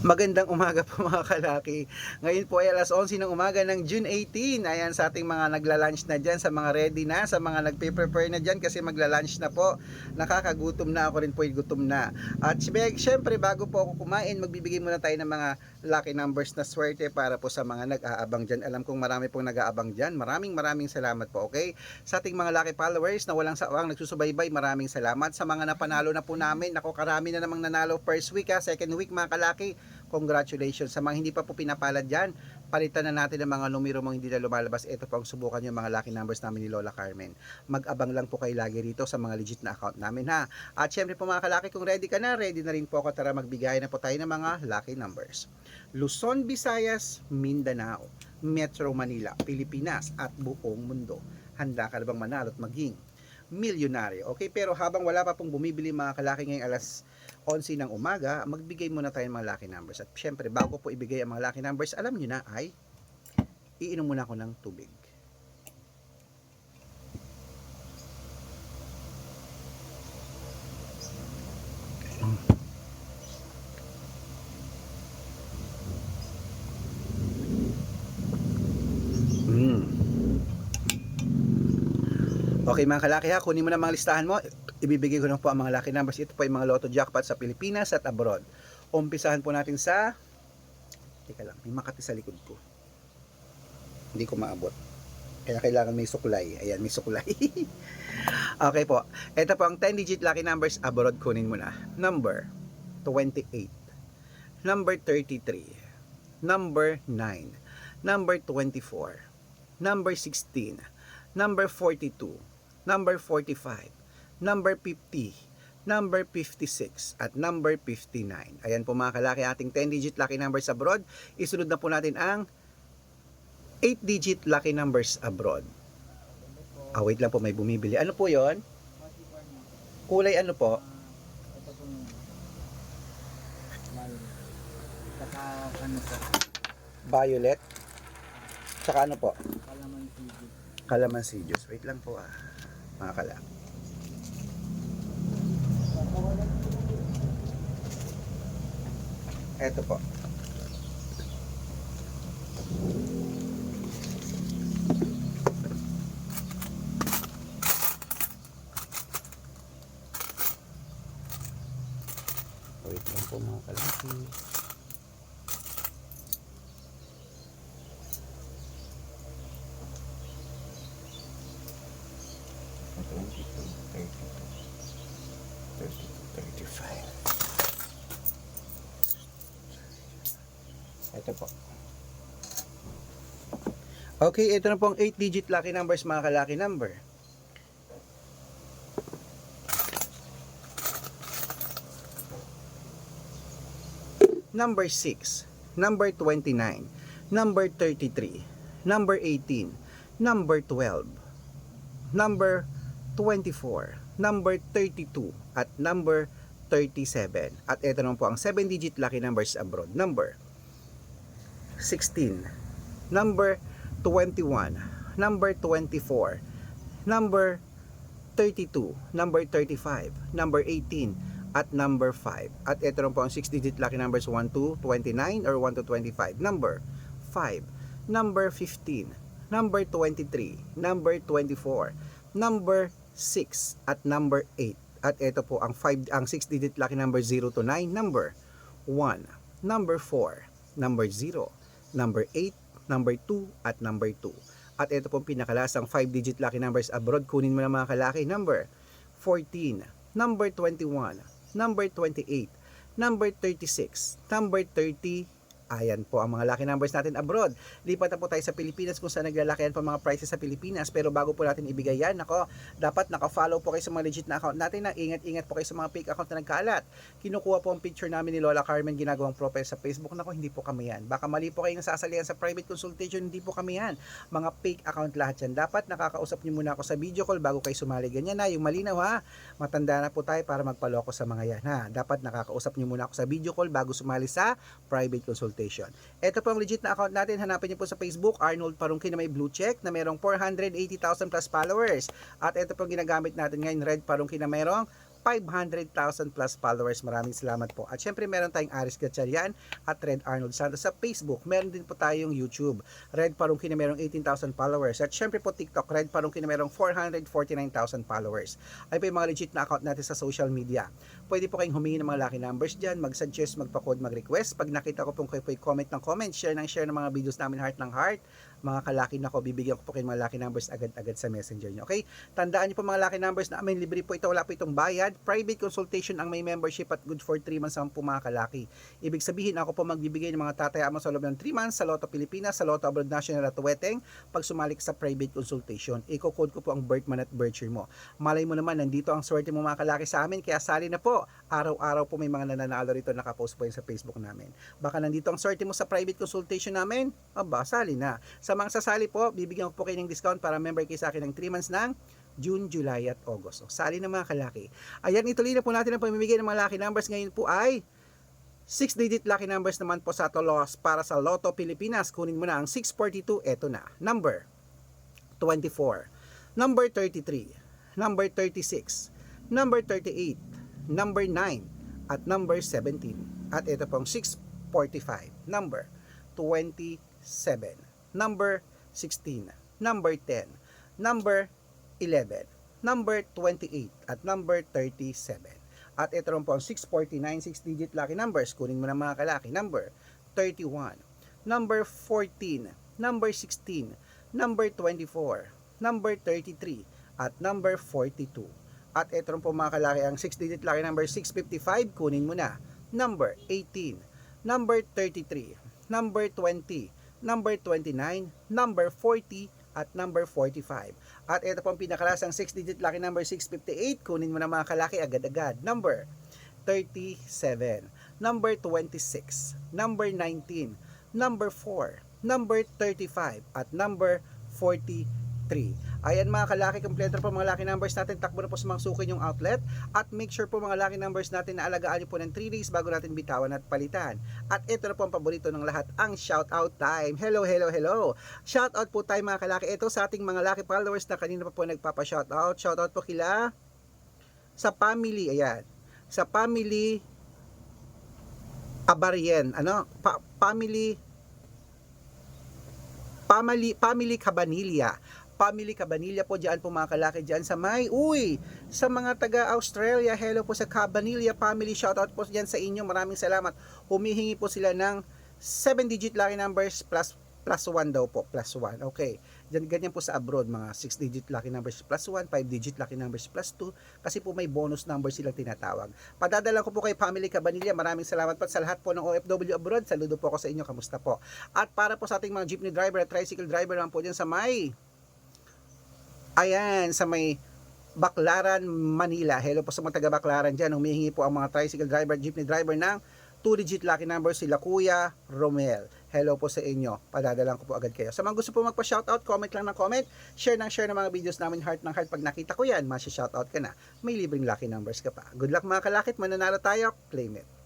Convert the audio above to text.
Magandang umaga po mga kalaki. Ngayon po ay alas 11 ng umaga ng June 18. Ayan sa ating mga nagla-lunch na dyan, sa mga ready na, sa mga nagpe-prepare na dyan kasi magla-lunch na po. Nakakagutom na, ako rin po ay gutom na. At syempre bago po ako kumain, magbibigay muna tayo ng mga lucky numbers na swerte para po sa mga nag-aabang dyan. Alam kong marami pong nag-aabang dyan. Maraming salamat po, okay? Sa ating mga lucky followers na walang sawang nagsusubaybay, maraming salamat. Sa mga napanalo na po namin, ako karami na namang nanalo first week second week mga kalaki. Congratulations. Sa mga hindi pa po pinapalad dyan, palitan na natin ang mga numero mong hindi na lumalabas. Ito po ang subukan yung mga lucky numbers namin ni Lola Carmen. Mag-abang lang po kayo lagi rito sa mga legit na account namin ha. At syempre po mga kalaki, kung ready ka na, ready na rin po ako. Tara magbigay na po tayo ng mga lucky numbers. Luzon, Visayas, Mindanao, Metro Manila, Pilipinas at buong mundo. Handa ka na bang manalo at maging milyonaryo? Okay, pero habang wala pa pong bumibili mga kalaki ngayong alas 11 ng umaga, magbigay muna tayo ng mga lucky numbers. At syempre, bago po ibigay ang mga lucky numbers, alam nyo na ay, iinom muna ako ng tubig. Okay mga kalaki ha, kunin mo na mga listahan mo. Ibibigay ko na po ang mga lucky numbers. Ito po yung mga lotto jackpot sa Pilipinas at abroad. Umpisahan po natin sa... Teka lang, may Makati sa likod ko. Hindi ko maabot. Kaya kailangan may suklay. Ayan, may suklay. Okay po. Ito po ang 10-digit lucky numbers abroad. Kunin mo na. Number 28. Number 33. Number 9. Number 24. Number 16. Number 42. Number 45. Number 50. Number 56 at number 59. Ayan po mga kalaki, ating 10-digit lucky numbers abroad. Isunod na po natin ang 8-digit lucky numbers abroad. Wait lang po, may bumibili. Ano po yon? Kulay ano po? Ito po saka ano po? Violet. Saka ano po? Calamansi. Calamansi juice. Wait lang po mga kalaki. Eto po. Wait lang po mga kalaki. Ito po. Okay, ito na po ang 8-digit lucky numbers mga kalaki number. Number 6, number 29, number 33, number 18, number 12, number 24, number 32, at number 37. At ito naman po ang 7-digit lucky numbers abroad. Number 16, number 21, number 24, number 32, number 35, number 18, at number 5. At ito rin po ang 6-digit lucky numbers 1 to 29 or 1 to 25. Number 5, number 15, number 23, number 24, number 6, at number 8. At ito po ang 6-digit lucky number 0 to 9, number 1, number 4, number 0, number 8, number 2, at number 2. At ito po ang pinakalasang 5-digit lucky numbers abroad. Kunin mo na mga kalaki. Number 14, number 21, number 28, number 36, number 30. Ayan po ang mga lucky numbers natin abroad. Lipat na po tayo sa Pilipinas kung saan naglalakihan po mga prices sa Pilipinas. Pero bago po natin ibigay yan, dapat naka-follow po kayo sa mga legit na account natin na ingat-ingat po kayo sa mga fake account na nagkaalat. Kinukuha po ang picture namin ni Lola Carmen, ginagawang profile sa Facebook. Hindi po kami yan. Baka mali po kayo nasasalihan sa private consultation, hindi po kami yan. Mga fake account lahat yan. Dapat nakakausap niyo muna ako sa video call bago kayo sumali. Ganyan na, yung malinaw ha. Matanda na po tayo para magpaloko sa mga yan ha. Dapat nakakausap niyo muna ako sa video call bago sumali sa private consultation. Ito po ang legit na account natin. Hanapin niyo po sa Facebook, Arnold Parungkin na may blue check na mayroong 480,000 plus followers. At ito po ang ginagamit natin ngayon, Red Parungkin na mayroong 500,000 plus followers. Maraming salamat po. At syempre meron tayong Aris Gatchalian at Red Arnold Santos sa Facebook. Meron din po tayong YouTube. Red Parungki na merong 18,000 followers. At syempre po TikTok, Red Parungki na merong 449,000 followers. Ay po yung mga legit na account natin sa social media. Pwede po kayong humingi ng mga lucky numbers dyan, mag-suggest, magpa-code, mag-request. Pag nakita ko pong kayo po comment ng comment, share ng mga videos namin heart ng heart, mga kalaki na ko, bibigyan ko po kayo mga lucky numbers agad-agad sa messenger nyo. Okay? Tandaan nyo po mga lucky numbers na amin, libre po ito, wala po itong bayad. Private consultation ang may membership at good for 3 months ang po mga kalaki. Ibig sabihin, ako po magbibigay ng mga tatayama sa loob ng 3 months sa Lotto Pilipinas, sa Lotto Abroad National at Weteng, pag sumalik sa private consultation. Iko-code ko po ang birth month at birth year mo. Malay mo naman, nandito ang swerte mo mga kalaki sa amin, kaya sali na po. Araw-araw po may mga nananalo rito, nakapost po yun sa Facebook namin. Baka nandito ang swerte mo sa private consultation namin, aba, sali na. Sa mga sasali po, bibigyan ko po kayo ng discount para member kayo sa akin ng 3 months ng June, July at August. So, sali na mga kalaki. Ayan, ituloy na po natin ang pamimigay ng mga lucky numbers. Ngayon po ay 6-digit lucky numbers naman po sa Tolos para sa Lotto Pilipinas. Kunin mo na ang 642. Eto na. Number 24. Number 33. Number 36. Number 38. Number 9. At number 17. At ito pong 645. Number 27. Number 16, number 10, number 11, number 28, at number 37. At ito rin po ang 649, 6-digit lucky numbers. Kunin mo na mga kalaki. Number 31, number 14, number 16, number 24, number 33, at number 42. At ito rin po mga kalaki ang 6-digit lucky number 655. Kunin mo na. Number 18, number 33, number 20, number 29, number 40, at number 45. At ito po ang pinakalasang 6-digit lucky number 658. Kunin mo na mga kalaki agad-agad. Number 37, number 26, number 19, number 4, number 35, at number 43. Ayan mga kalaki, kompleto po mga lucky numbers natin. Takbo na po sa mga suki yung outlet. At make sure po mga lucky numbers natin na alagaan nyo po ng 3 days bago natin bitawan at palitan. At ito na po ang paborito ng lahat, ang shoutout time. Hello, hello, hello. Shoutout po tayo mga kalaki. Ito sa ating mga lucky followers na kanina pa po nagpapa-shoutout. Shoutout po kila sa family. Ayan. Sa family Abarien. Ano? Family Cabanilla. Family Cabanilla po dyan po mga kalaki dyan sa sa mga taga Australia, hello po sa Cabanilla family, shoutout po dyan sa inyo, maraming salamat. Humihingi po sila ng 7-digit lucky numbers plus 1 daw po, plus 1, okay. Dyan, ganyan po sa abroad, mga 6-digit lucky numbers plus 1, 5-digit lucky numbers plus 2, kasi po may bonus numbers silang tinatawag. Padadala ko po kay Family Cabanilla, maraming salamat po sa lahat po ng OFW abroad, saludo po ako sa inyo, kamusta po. At para po sa ating mga jeepney driver at tricycle driver naman po dyan sa sa may Baclaran, Manila. Hello po sa mga taga Baclaran dyan. Humihingi po ang mga tricycle driver, jeepney driver ng 2-digit lucky number, sila Kuya Romel. Hello po sa inyo. Padadalan ko po agad kayo. Sa mga gusto po magpa-shoutout, comment lang ng comment. Share ng mga videos namin heart ng heart. Pag nakita ko yan, masya-shoutout ka na. May libreng lucky numbers ka pa. Good luck mga kalakit. Mananalo tayo. Claim it.